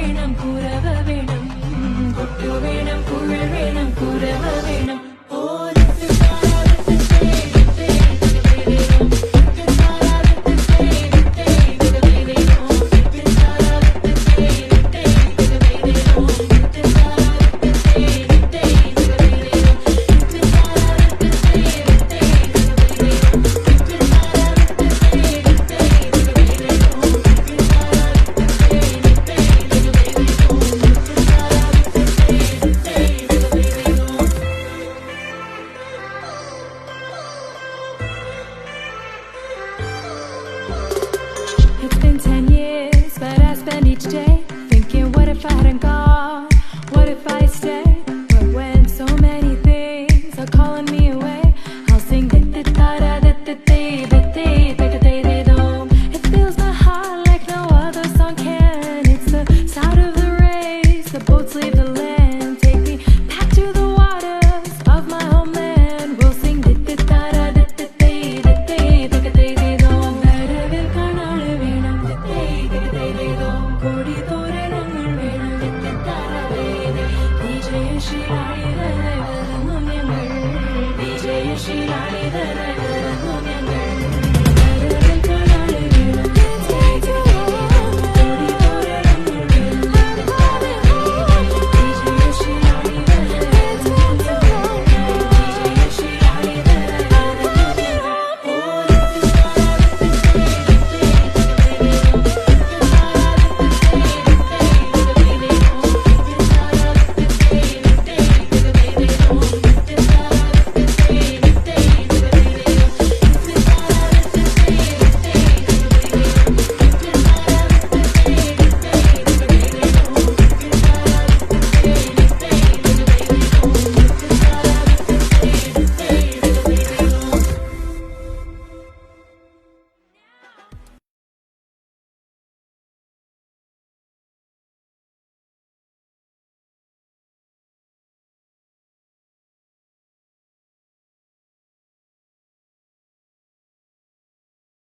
വേണം കുരവ വേണം കൊട്ടു വേണം കുഴൽ വേണം കുരവ വേണം It's been 10 years, but I spend each day thinking, what if I hadn't gone? What if I stayed? But when so many things are calling me away, I'll sing it fills my heart like no other song can. It's the sound of the race, the boats leave the land. Take me back to the waters of my homeland. We'll sing വിജയശീലാളിതര